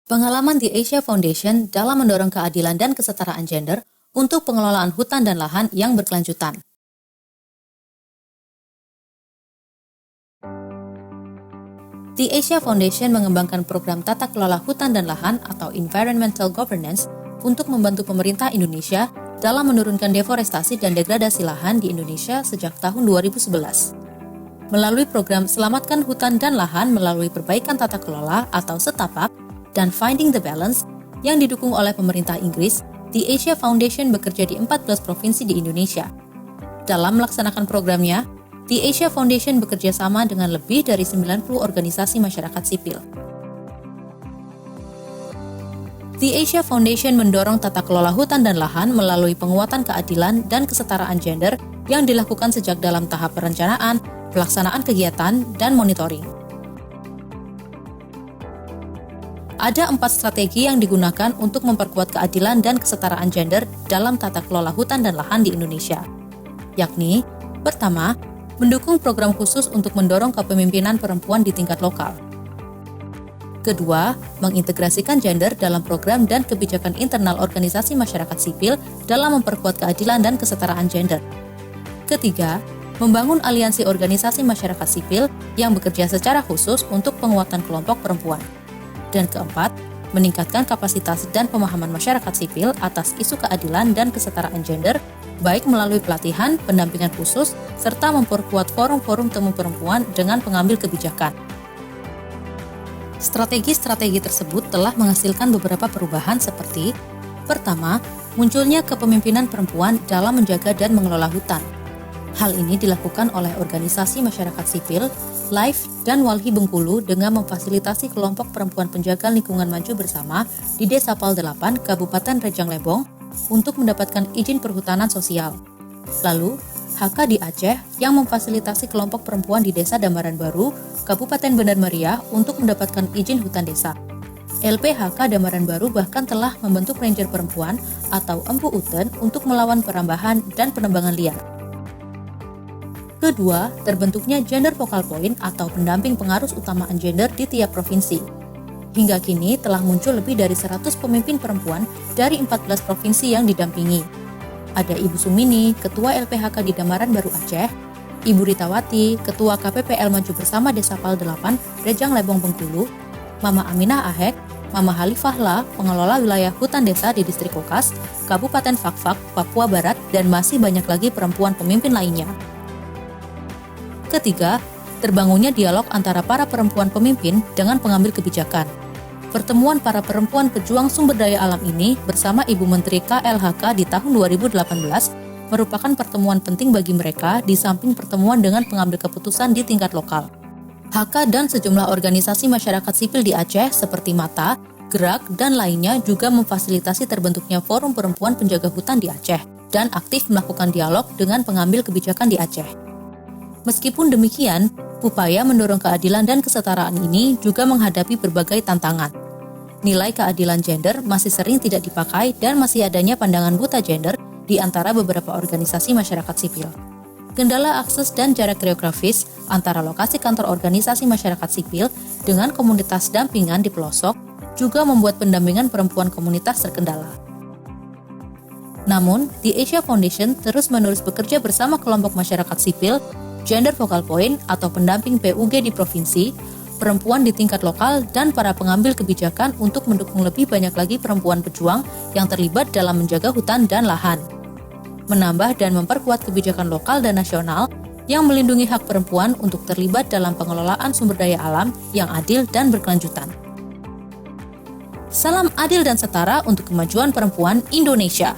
Pengalaman The Asia Foundation dalam mendorong keadilan dan kesetaraan gender untuk pengelolaan hutan dan lahan yang berkelanjutan. The Asia Foundation mengembangkan program tata kelola hutan dan lahan atau environmental governance untuk membantu pemerintah Indonesia dalam menurunkan deforestasi dan degradasi lahan di Indonesia sejak tahun 2011. Melalui program Selamatkan Hutan dan Lahan melalui perbaikan tata kelola atau setapak dan Finding the Balance yang didukung oleh pemerintah Inggris, The Asia Foundation bekerja di 14 provinsi di Indonesia. Dalam melaksanakan programnya, The Asia Foundation bekerja sama dengan lebih dari 90 organisasi masyarakat sipil. The Asia Foundation mendorong tata kelola hutan dan lahan melalui penguatan keadilan dan kesetaraan gender yang dilakukan sejak dalam tahap perencanaan, pelaksanaan kegiatan, dan monitoring. Ada 4 strategi yang digunakan untuk memperkuat keadilan dan kesetaraan gender dalam tata kelola hutan dan lahan di Indonesia, yakni, pertama, mendukung program khusus untuk mendorong kepemimpinan perempuan di tingkat lokal. Kedua, mengintegrasikan gender dalam program dan kebijakan internal organisasi masyarakat sipil dalam memperkuat keadilan dan kesetaraan gender. Ketiga, membangun aliansi organisasi masyarakat sipil yang bekerja secara khusus untuk penguatan kelompok perempuan. Dan keempat, meningkatkan kapasitas dan pemahaman masyarakat sipil atas isu keadilan dan kesetaraan gender, baik melalui pelatihan, pendampingan khusus, serta memperkuat forum-forum temu perempuan dengan pengambil kebijakan. Strategi-strategi tersebut telah menghasilkan beberapa perubahan seperti: pertama, munculnya kepemimpinan perempuan dalam menjaga dan mengelola hutan. Hal ini dilakukan oleh organisasi masyarakat sipil, LIFE, dan Walhi Bengkulu dengan memfasilitasi kelompok perempuan penjaga lingkungan maju bersama di Desa Pal 8, Kabupaten Rejang Lebong, untuk mendapatkan izin perhutanan sosial. Lalu, HK di Aceh yang memfasilitasi kelompok perempuan di Desa Dambaran Baru, Kabupaten Bandar Meriah untuk mendapatkan izin hutan desa. LPHK Dambaran Baru bahkan telah membentuk Ranger Perempuan atau Empu Uten untuk melawan perambahan dan penebangan liar. Kedua, terbentuknya Gender Focal Point atau pendamping pengarus utamaan gender di tiap provinsi. Hingga kini telah muncul lebih dari 100 pemimpin perempuan dari 14 provinsi yang didampingi. Ada Ibu Sumini, Ketua LPHK di Dambaran Baru Aceh, Ibu Ritawati, Ketua KPPL Maju Bersama Desa Pal 8, Rejang Lebong Bengkulu, Mama Aminah Ahek, Mama Halifahla, pengelola wilayah hutan desa di Distrik Kokas, Kabupaten Fakfak, Papua Barat, dan masih banyak lagi perempuan pemimpin lainnya. Ketiga, terbangunnya dialog antara para perempuan pemimpin dengan pengambil kebijakan. Pertemuan para perempuan pejuang sumber daya alam ini bersama Ibu Menteri KLHK di tahun 2018 merupakan pertemuan penting bagi mereka di samping pertemuan dengan pengambil keputusan di tingkat lokal. HK dan sejumlah organisasi masyarakat sipil di Aceh seperti MATA, Gerak, dan lainnya juga memfasilitasi terbentuknya Forum Perempuan Penjaga Hutan di Aceh dan aktif melakukan dialog dengan pengambil kebijakan di Aceh. Meskipun demikian, upaya mendorong keadilan dan kesetaraan ini juga menghadapi berbagai tantangan. Nilai keadilan gender masih sering tidak dipakai dan masih adanya pandangan buta gender di antara beberapa organisasi masyarakat sipil. Kendala akses dan jarak geografis antara lokasi kantor organisasi masyarakat sipil dengan komunitas dampingan di pelosok juga membuat pendampingan perempuan komunitas terkendala. Namun, The Asia Foundation terus-menerus bekerja bersama kelompok masyarakat sipil, Gender Focal Point atau pendamping PUG di provinsi, perempuan di tingkat lokal, dan para pengambil kebijakan untuk mendukung lebih banyak lagi perempuan pejuang yang terlibat dalam menjaga hutan dan lahan. Menambah dan memperkuat kebijakan lokal dan nasional yang melindungi hak perempuan untuk terlibat dalam pengelolaan sumber daya alam yang adil dan berkelanjutan. Salam adil dan setara untuk kemajuan perempuan Indonesia.